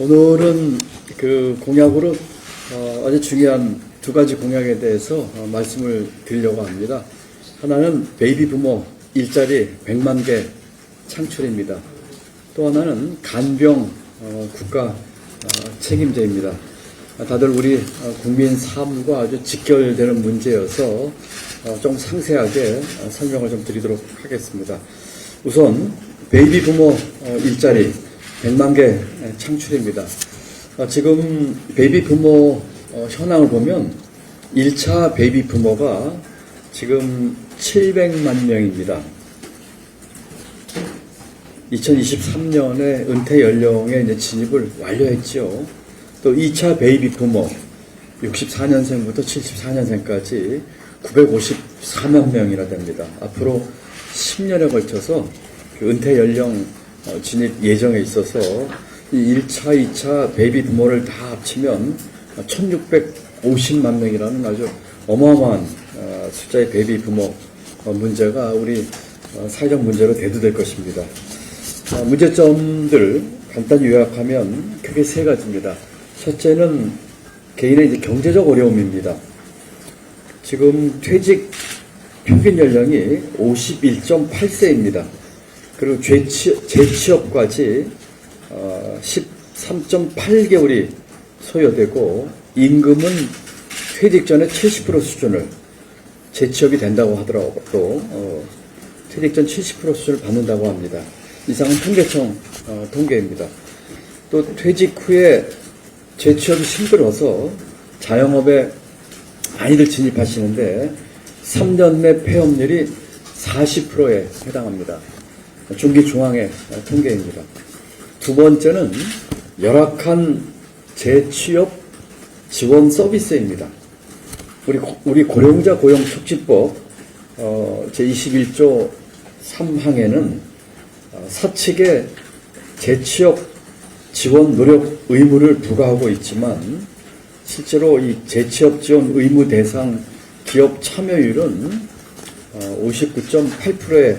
오늘은 그 공약으로 아주 중요한 두 가지 공약에 대해서 말씀을 드리려고 합니다. 하나는 베이비 부모 일자리 100만 개 창출입니다. 또 하나는 간병 국가 책임제입니다. 다들 우리 국민 삶과 아주 직결되는 문제여서 좀 상세하게 설명을 좀 드리도록 하겠습니다. 우선 베이비 부모 일자리 100만 개 창출입니다. 지금 베이비 부모 현황을 보면 1차 베이비 부모가 지금 700만 명입니다. 2023년에 은퇴 연령에 이제 진입을 완료했죠. 또 2차 베이비 부모 64년생부터 74년생까지 954만 명이나 됩니다. 앞으로 10년에 걸쳐서 그 은퇴 연령 진입 예정에 있어서 이 1차, 2차 베이비 부모를 다 합치면 1650만 명이라는 아주 어마어마한 숫자의 베이비 부모 문제가 우리 사회적 문제로 대두될 것입니다. 문제점들 간단히 요약하면 크게 세 가지입니다. 첫째는 개인의 이제 경제적 어려움입니다. 지금 퇴직 평균 연령이 51.8세입니다. 그리고 재취업까지 13.8개월이 소요되고 임금은 퇴직 전에 70% 수준을 재취업이 된다고 하더라도 퇴직 전 70% 수준을 받는다고 합니다. 이상은 통계청 통계입니다. 또 퇴직 후에 재취업이 힘들어서 자영업에 많이들 진입하시는데 3년 내 폐업률이 40%에 해당합니다. 중기 중앙의 통계입니다. 두 번째는 열악한 재취업 지원 서비스입니다. 우리 고령자 고용촉진법 제21조 3항에는 사측에 재취업 지원 노력 의무를 부과하고 있지만 실제로 이 재취업 지원 의무 대상 기업 참여율은 59.8%에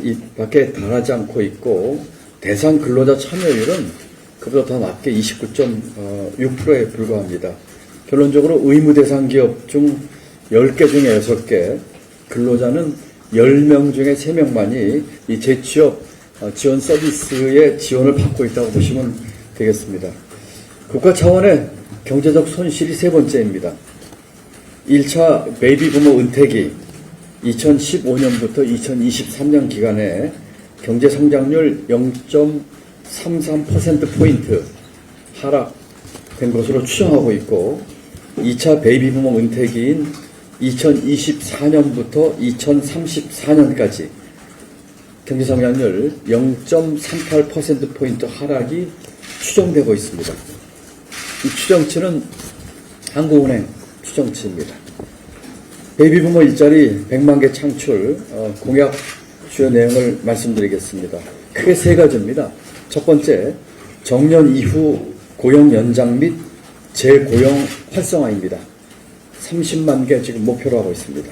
이 밖에 달하지 않고 있고 대상 근로자 참여율은 그보다 더 낮게 29.6%에 불과합니다. 결론적으로 의무 대상 기업 중 10개 중에 6개, 근로자는 10명 중에 3명만이 이 재취업 지원 서비스의 지원을 받고 있다고 보시면 되겠습니다. 국가 차원의 경제적 손실이 세 번째입니다. 1차 베이비 부모 은퇴기 2015년부터 2023년 기간에 경제 성장률 0.33%포인트 하락된 것으로 추정하고 있고 2차 베이비 부모 은퇴기인 2024년부터 2034년까지 경제 성장률 0.38%포인트 하락이 추정되고 있습니다. 이 추정치는 한국은행 추정치입니다. 베이비 부모 일자리 100만 개 창출 공약 주요 내용을 말씀드리겠습니다. 크게 세 가지입니다. 첫 번째, 정년 이후 고용 연장 및 재고용 활성화입니다. 30만 개 지금 목표로 하고 있습니다.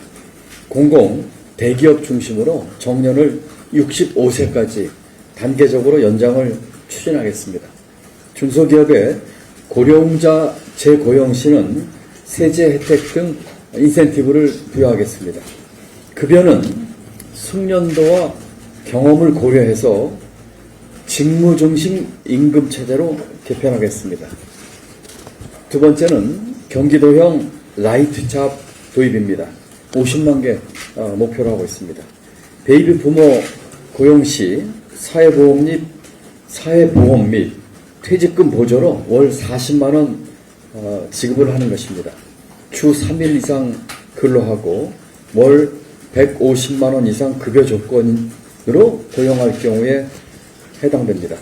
공공, 대기업 중심으로 정년을 65세까지 단계적으로 연장을 추진하겠습니다. 중소기업의 고령자 재고용 시는 세제 혜택 등 인센티브를 부여하겠습니다. 급여는 숙련도와 경험을 고려해서 직무 중심 임금 체제로 개편하겠습니다. 두 번째는 경기도형 라이트 잡 도입입니다. 50만 개 목표로 하고 있습니다. 베이비 부모 고용 시 사회보험 및 퇴직금 보조로 월 40만 원 지급을 하는 것입니다. 주 3일 이상 근로하고 월 150만 원 이상 급여 조건으로 고용할 경우에 해당됩니다.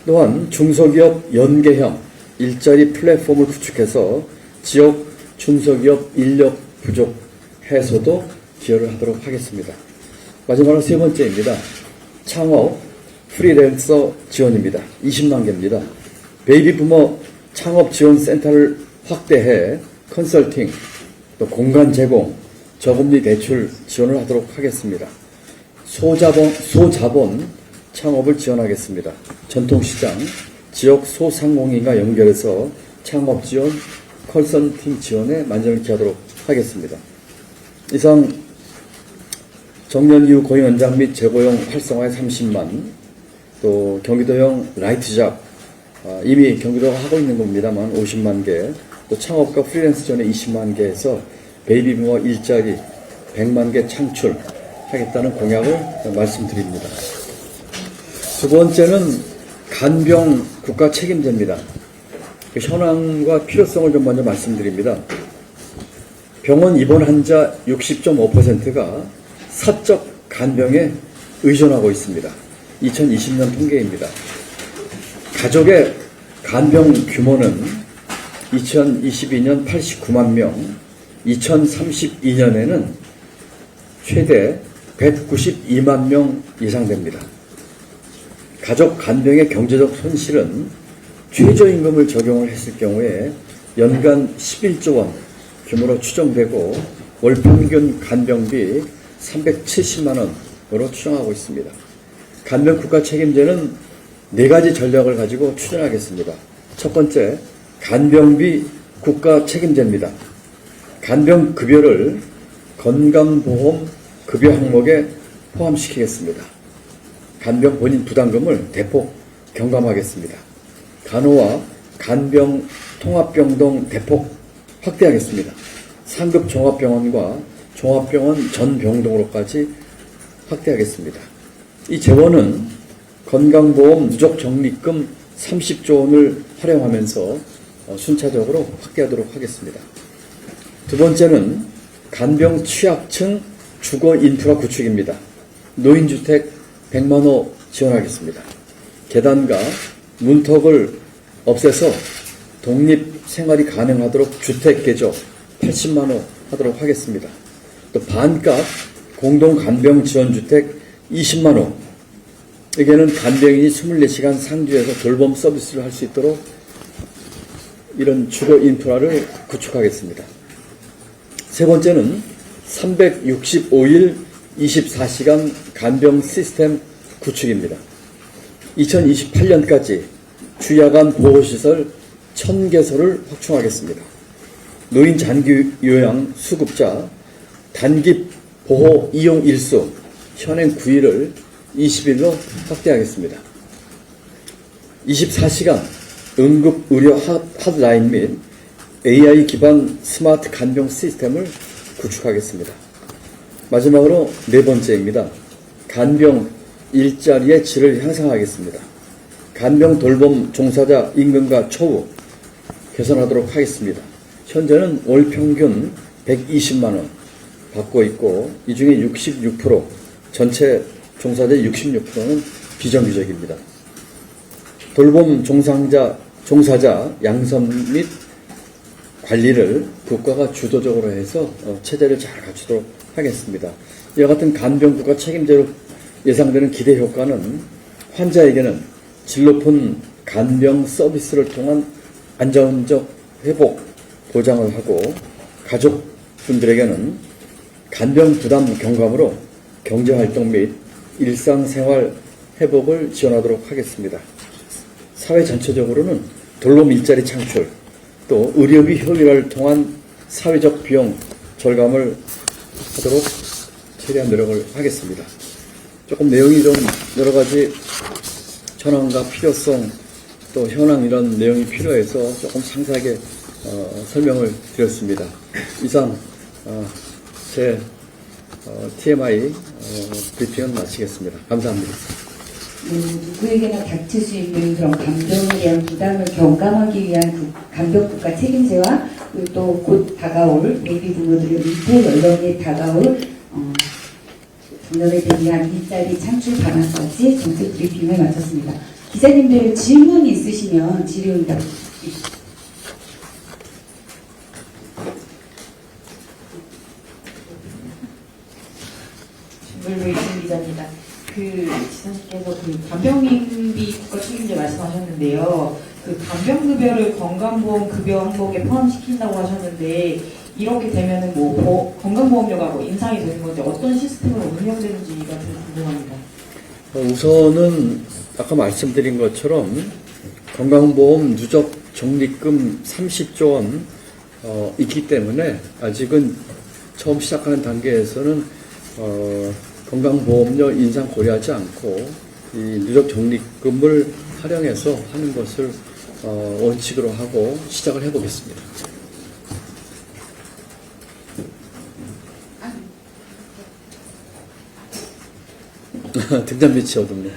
또한 중소기업 연계형 일자리 플랫폼을 구축해서 지역 중소기업 인력 부족 해소도 기여를 하도록 하겠습니다. 마지막으로 세 번째입니다. 창업 프리랜서 지원입니다. 20만 개입니다. 베이비 부모 창업 지원 센터를 확대해 컨설팅, 또 공간 제공, 저금리 대출 지원을 하도록 하겠습니다. 소자본 창업을 지원하겠습니다. 전통시장, 지역 소상공인과 연결해서 창업 지원, 컨설팅 지원에 만전을 기하도록 하겠습니다. 이상 정년 이후 고용 연장 및 재고용 활성화에 30만, 또 경기도형 라이트잡, 이미 경기도가 하고 있는 겁니다만 50만 개, 또 창업과 프리랜서 지원에 20만 개에서 베이비부머 일자리 100만 개 창출하겠다는 공약을 말씀드립니다. 두 번째는 간병 국가 책임제입니다. 현황과 필요성을 좀 먼저 말씀드립니다. 병원 입원 환자 60.5%가 사적 간병에 의존하고 있습니다. 2020년 통계입니다. 가족의 간병 규모는 2022년 89만 명, 2032년에는 최대 192만 명 이상 됩니다. 가족 간병의 경제적 손실은 최저임금을 적용을 했을 경우에 연간 11조 원 규모로 추정되고 월 평균 간병비 370만 원으로 추정하고 있습니다. 간병 국가 책임제는 4가지 전략을 가지고 추진하겠습니다. 첫 번째, 간병비 국가 책임제입니다. 간병 급여를 건강보험 급여 항목에 포함시키겠습니다. 간병 본인 부담금을 대폭 경감하겠습니다. 간호와 간병 통합병동 대폭 확대하겠습니다. 상급 종합병원과 종합병원 전 병동으로까지 확대하겠습니다. 이 재원은 건강보험 누적 적립금 30조 원을 활용하면서 순차적으로 확대하도록 하겠습니다. 두 번째는 간병 취약층 주거 인프라 구축입니다. 노인주택 100만 호 지원하겠습니다. 계단과 문턱을 없애서 독립 생활이 가능하도록 주택 개조 80만 호 하도록 하겠습니다. 또 반값 공동 간병 지원주택 20만 호. 여기에는 간병인이 24시간 상주해서 돌봄 서비스를 할 수 있도록 이런 주거 인프라를 구축하겠습니다. 세 번째는 365일 24시간 간병 시스템 구축입니다. 2028년까지 주야간 보호시설 1000개소를 확충하겠습니다. 노인 장기 요양 수급자 단기 보호 이용 일수 현행 9일을 20일로 확대하겠습니다. 24시간 응급 의료 핫라인 및 AI 기반 스마트 간병 시스템을 구축하겠습니다. 마지막으로 네 번째입니다. 간병 일자리의 질을 향상하겠습니다. 간병 돌봄 종사자 임금과 처우 개선하도록 하겠습니다. 현재는 월 평균 120만 원 받고 있고 이 중에 66% 전체 종사자의 66%는 비정규직입니다. 돌봄 종사자 양성 및 관리를 국가가 주도적으로 해서 체제를 잘 갖추도록 하겠습니다. 이와 같은 간병 국가 책임제로 예상되는 기대 효과는 환자에게는 질 높은 간병 서비스를 통한 안전적 회복 보장을 하고 가족분들에게는 간병 부담 경감으로 경제활동 및 일상생활 회복을 지원하도록 하겠습니다. 사회 전체적으로는 돌봄 일자리 창출, 또 의료비 효율화를 통한 사회적 비용 절감을 하도록 최대한 노력을 하겠습니다. 조금 내용이 좀 여러 가지 현황과 필요성 또 현황 이런 내용이 필요해서 조금 상세하게 설명을 드렸습니다. 이상 제 TMI 브리핑은 마치겠습니다. 감사합니다. 누구에게나 닥칠 수 있는 그런 간병에 대한 부담을 경감하기 위한 그 간병국가 책임제와 그리고 또 곧 다가올 베이비 부모들의 밑에 연령에 다가올 청년에 대한 일자리 창출 방안까지 정책 브리핑을 마쳤습니다. 기자님들 질문 있으시면 질의응답 주십시오. 물로이신 기자입니다. 지사님께서 간병인비 국가 책임제 말씀하셨는데요. 간병급여를 건강보험 급여 항목에 포함시킨다고 하셨는데 이렇게 되면은 건강보험료가 인상이 되는 건지 어떤 시스템으로 운영되는지가 좀 궁금합니다. 우선은 아까 말씀드린 것처럼 건강보험 누적 적립금 30조 원 있기 때문에 아직은 처음 시작하는 단계에서는 건강보험료 인상 고려하지 않고 이 누적 적립금을 활용해서 하는 것을 원칙으로 하고 시작을 해보겠습니다. 등잔 빛이 어둡네요.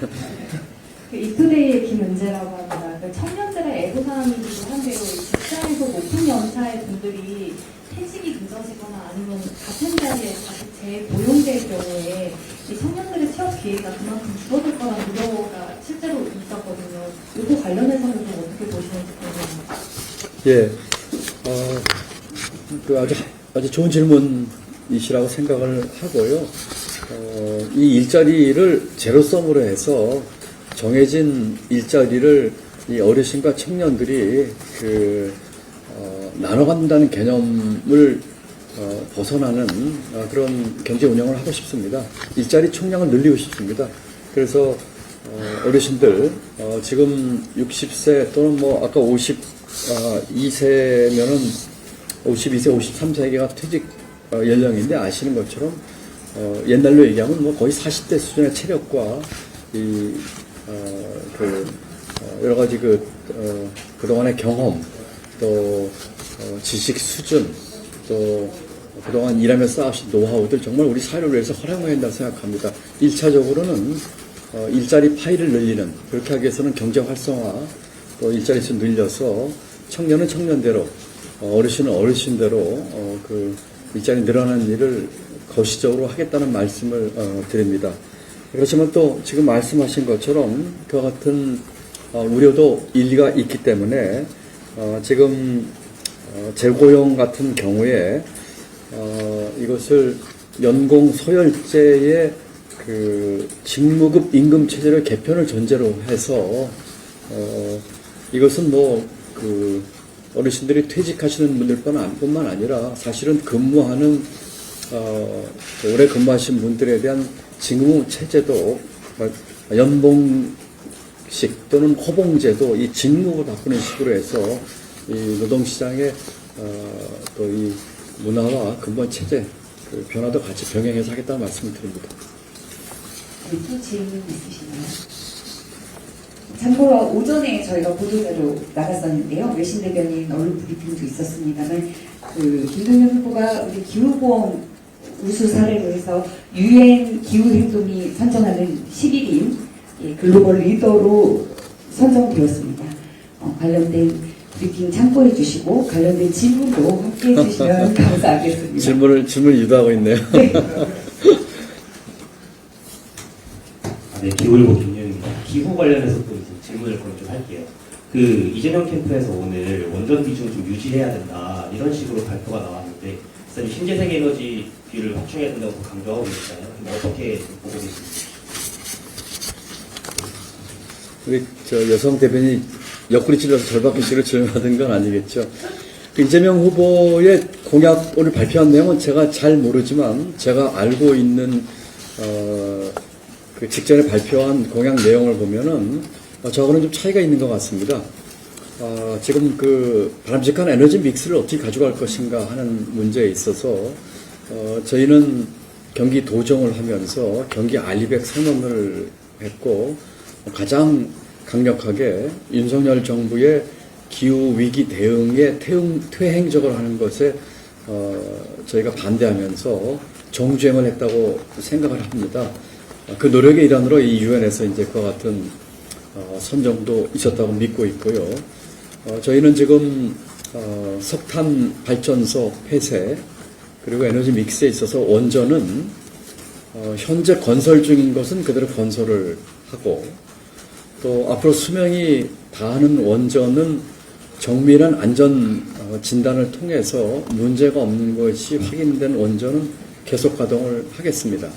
그 이투데이의 김은재라고 합니다. 그 청년들의 애고사항이기도 한데요. 이 직장에서 높은 연차의 분들이 퇴직이 늦어지거나 아니면 같은 자리에 다시 재고용될 경우에 이 청년들의 취업 기회가 그만큼 줄어들 거란 우려가 실제로 있었거든요. 이거 관련해서는 좀 어떻게 보시는지 궁금합니다. 예, 그 아주 좋은 질문이시라고 생각을 하고요. 이 일자리를 제로섬으로 해서 정해진 일자리를 이 어르신과 청년들이 나눠간다는 개념을 벗어나는 그런 경제 운영을 하고 싶습니다. 일자리 총량을 늘리고 싶습니다. 그래서 어르신들 지금 60세 또는 뭐 아까 52세면은 52세, 53세가 퇴직 연령인데 아시는 것처럼 옛날로 얘기하면 뭐 거의 40대 수준의 체력과 여러 가지 그동안의 경험, 또 지식 수준, 또 그동안 일하면서 쌓으신 노하우들 정말 우리 사회를 위해서 활용해야 한다고 생각합니다. 1차적으로는 일자리 파이를 늘리는, 그렇게 하기 위해서는 경제 활성화, 또 일자리 수 늘려서 청년은 청년대로, 어르신은 어르신대로 일자리 늘어나는 일을 거시적으로 하겠다는 말씀을 드립니다. 그렇지만 또 지금 말씀하신 것처럼 그와 같은 우려도 일리가 있기 때문에 지금 재고용 같은 경우에 이것을 연공 소열제의 직무급 임금 체제를 개편을 전제로 해서 이것은 어르신들이 퇴직하시는 분들뿐만 아니라 사실은 근무하는 오래 근무하신 분들에 대한 직무 체제도 연봉식 또는 호봉제도 이 직무를 바꾸는 식으로 해서 이 노동시장의 또 이 문화와 근본 체제 변화도 같이 병행해서 하겠다는 말씀을 드립니다. 또 질문 있으시나요? 참고로 오전에 저희가 보도자료 나갔었는데요. 외신 대변인 언론 브리핑도 있었습니다만 김동연 후보가 우리 기후보험 우수 사례로 해서 UN 기후행동이 선정하는 11인 글로벌 리더로 선정되었습니다. 관련된 브리핑 참고해 주시고 관련된 질문도 함께 해주시면 감사하겠습니다. 질문을 유도하고 있네요. 네. 네, 기후일보 김윤입니다. 기후 관련해서 또 이제 질문을 그럼 좀 할게요. 이재명 캠프에서 오늘 원전 비중 좀 유지해야 된다 이런 식으로 발표가 나왔는데 신재생 에너지 비율을 확충해야 된다고 강조하고 계시잖아요. 어떻게 보고 계십니까? 우리 여성 대변인이 옆구리 찔러서 절박기식으로 질문하던 건 아니겠죠. 이재명 후보의 공약 오늘 발표한 내용은 제가 잘 모르지만 제가 알고 있는 직전에 발표한 공약 내용을 보면은 저하고는 좀 차이가 있는 것 같습니다. 지금 바람직한 에너지 믹스를 어떻게 가져갈 것인가 하는 문제에 있어서 저희는 경기 도정을 하면서 경기 알리백 선언을 했고 가장 강력하게 윤석열 정부의 기후 위기 대응에 퇴행적으로 하는 것에 저희가 반대하면서 정주행을 했다고 생각을 합니다. 그 노력의 일환으로 이 유엔에서 이제 그와 같은 선정도 있었다고 믿고 있고요. 저희는 지금 석탄 발전소 폐쇄 그리고 에너지 믹스에 있어서 원전은 현재 건설 중인 것은 그대로 건설을 하고 또 앞으로 수명이 다하는 원전은 정밀한 안전 진단을 통해서 문제가 없는 것이 확인된 원전은 계속 가동을 하겠습니다.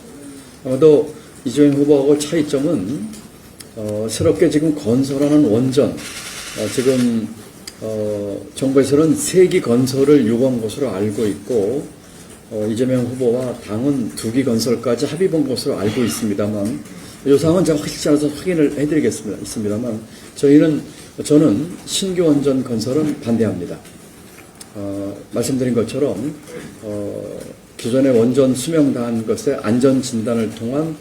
아마도 이재명 후보하고 차이점은 새롭게 지금 건설하는 원전 지금 정부에서는 3기 건설을 요구한 것으로 알고 있고 이재명 후보와 당은 2기 건설까지 합의본 것으로 알고 있습니다만 이 사항은 제가 확실치 않아서 확인을 해드리겠습니다만 저희는 저는 신규 원전 건설은 반대합니다. 말씀드린 것처럼 기존의 원전 수명 다한 것의 안전 진단을 통한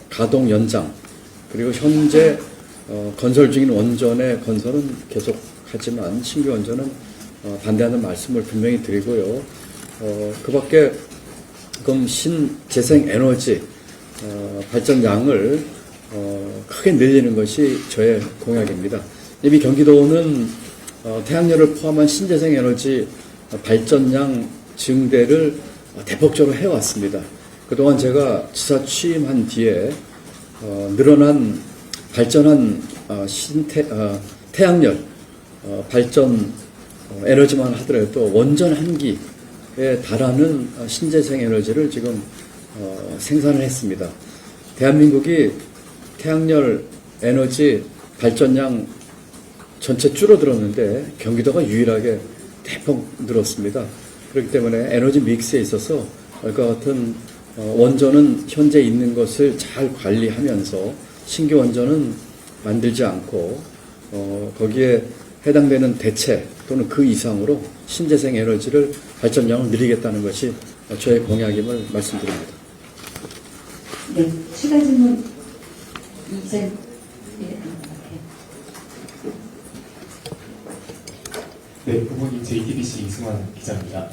가동 연장, 그리고 현재 건설 중인 원전의 건설은 계속하지만 신규 원전은 반대하는 말씀을 분명히 드리고요. 그 밖에 그럼 신재생 에너지 발전량을 크게 늘리는 것이 저의 공약입니다. 이미 경기도는 태양열을 포함한 신재생 에너지 발전량 증대를 대폭적으로 해왔습니다. 그동안 제가 지사 취임한 뒤에 늘어난 발전한 태양열 발전 에너지만 하더라도 원전 한 기에 달하는 신재생 에너지를 지금 생산을 했습니다. 대한민국이 태양열 에너지 발전량 전체 줄어들었는데 경기도가 유일하게 대폭 늘었습니다. 그렇기 때문에 에너지 믹스에 있어서 이과 같은 원전은 현재 있는 것을 잘 관리하면서 신규 원전은 만들지 않고 거기에 해당되는 대체 또는 그 이상으로 신재생 에너지를 발전량을 늘리겠다는 것이 저의 공약임을 말씀드립니다. 네, 추가 질문 이제 네, 후보님 JTBC 이승환 기자입니다.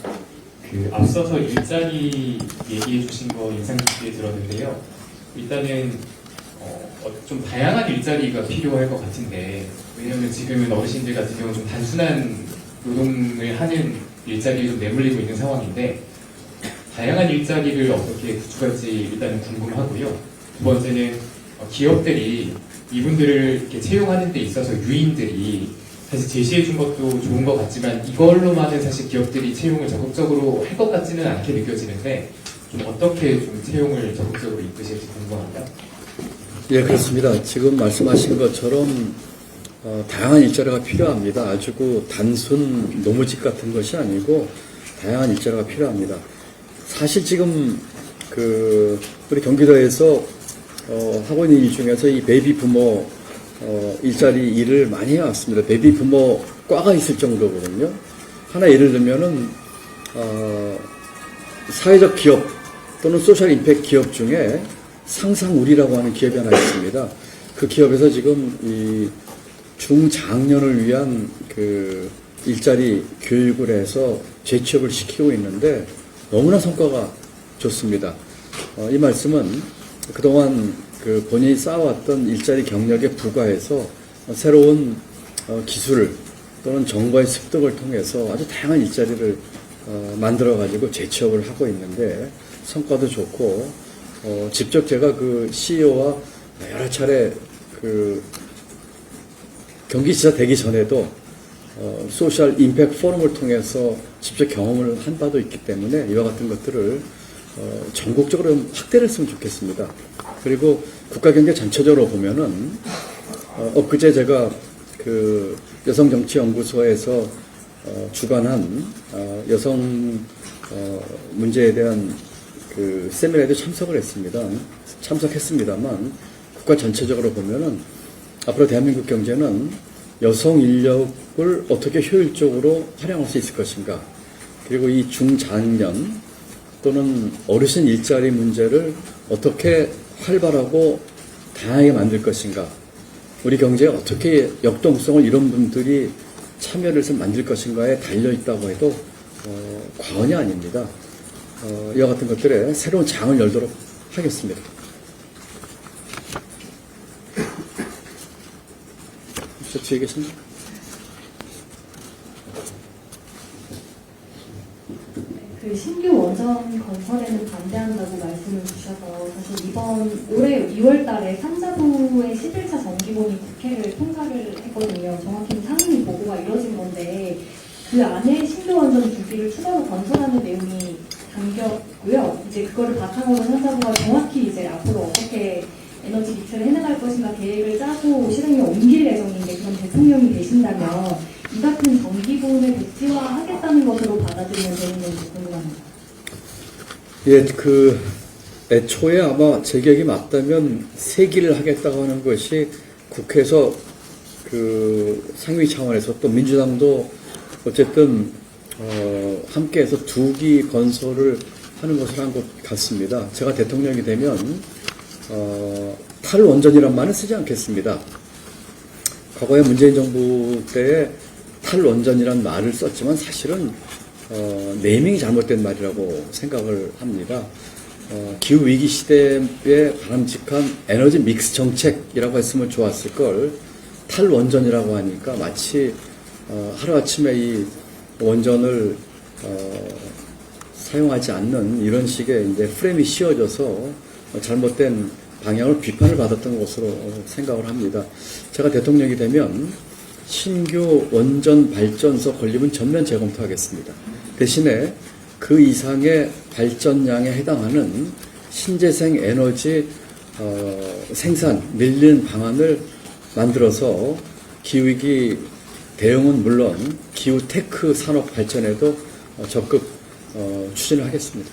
앞서서 일자리 얘기해 주신 거 인상 깊게 들었는데요. 일단은 좀 다양한 일자리가 필요할 것 같은데, 왜냐하면 지금은 어르신들 같은 경우는 좀 단순한 노동을 하는 일자리에 좀 내몰리고 있는 상황인데, 다양한 일자리를 어떻게 구축할지 일단은 궁금하고요. 두 번째는 기업들이 이분들을 이렇게 채용하는 데 있어서 유인들이 사실 제시해 준 것도 좋은 것 같지만 이걸로만은 사실 기업들이 채용을 적극적으로 할 것 같지는 않게 느껴지는데 좀 어떻게 좀 채용을 적극적으로 이끄실지 궁금합니다. 예, 그렇습니다. 지금 말씀하신 것처럼 다양한 일자리가 필요합니다. 아주 단순 노무직 같은 것이 아니고 다양한 일자리가 필요합니다. 사실 지금 우리 경기도에서 하고 있는 일 중에서 이 베이비 부모 일자리 일을 많이 해왔습니다. 베이비 부모 과가 있을 정도거든요. 하나 예를 들면은 사회적 기업 또는 소셜 임팩트 기업 중에 상상우리라고 하는 기업이 하나 있습니다. 그 기업에서 지금 이 중장년을 위한 일자리 교육을 해서 재취업을 시키고 있는데 너무나 성과가 좋습니다. 이 말씀은 그동안 본인이 쌓아왔던 일자리 경력에 부과해서 새로운 기술 또는 정보의 습득을 통해서 아주 다양한 일자리를 만들어가지고 재취업을 하고 있는데 성과도 좋고 직접 제가 CEO와 여러 차례 경기지사 되기 전에도 소셜 임팩트 포럼을 통해서 직접 경험을 한 바도 있기 때문에 이와 같은 것들을 전국적으로 확대를 했으면 좋겠습니다. 그리고 국가경제 전체적으로 보면은 엊그제 제가 여성정치연구소에서 주관한 여성 문제에 대한 세미나에도 참석했습니다만 국가 전체적으로 보면은 앞으로 대한민국 경제는 여성 인력을 어떻게 효율적으로 활용할 수 있을 것인가, 그리고 이 중장년 또는 어르신 일자리 문제를 어떻게 활발하고 다양하게 만들 것인가, 우리 경제에 어떻게 역동성을 이런 분들이 참여를 해서 만들 것인가에 달려있다고 해도 과언이 아닙니다. 이와 같은 것들에 새로운 장을 열도록 하겠습니다. 저 뒤에 계십니까? 신규 원전 건설에는 반대한다고 말씀을 주셔서 사실 올해 2월 달에 3자부의 11차 정기본이 국회를 통과를 했거든요. 정확히는 상임위 보고가 이뤄진 건데 그 안에 신규 원전 2기를 추가로 건설하는 내용이 담겼고요. 이제 그거를 바탕으로 3자부가 정확히 이제 앞으로 어떻게 에너지 믹스를 해나갈 것인가 계획을 짜고 실행에 옮길 예정인데, 그럼 대통령이 되신다면 이 같은 정기본을 백지화하겠다는 것으로 받아들이면 되는 건지 궁금합니다. 예, 애초에 아마 제 기억이 맞다면 3기를 하겠다고 하는 것이 국회에서 그 상위 차원에서 또 민주당도 어쨌든 함께해서 2기 건설을 하는 것을 한 것 같습니다. 제가 대통령이 되면 탈원전이란 말은 쓰지 않겠습니다. 과거에 문재인 정부 때 탈원전이란 말을 썼지만 사실은 네이밍이 잘못된 말이라고 생각을 합니다. 기후위기 시대에 바람직한 에너지 믹스 정책이라고 했으면 좋았을 걸 탈원전이라고 하니까 마치 하루아침에 이 원전을 사용하지 않는 이런 식의 이제 프레임이 씌워져서 잘못된 방향을 비판을 받았던 것으로 생각을 합니다. 제가 대통령이 되면 신규 원전 발전소 건립은 전면 재검토하겠습니다. 대신에 그 이상의 발전량에 해당하는 신재생 에너지 생산, 늘리는 방안을 만들어서 기후위기 대응은 물론 기후 테크 산업 발전에도 적극 추진을 하겠습니다.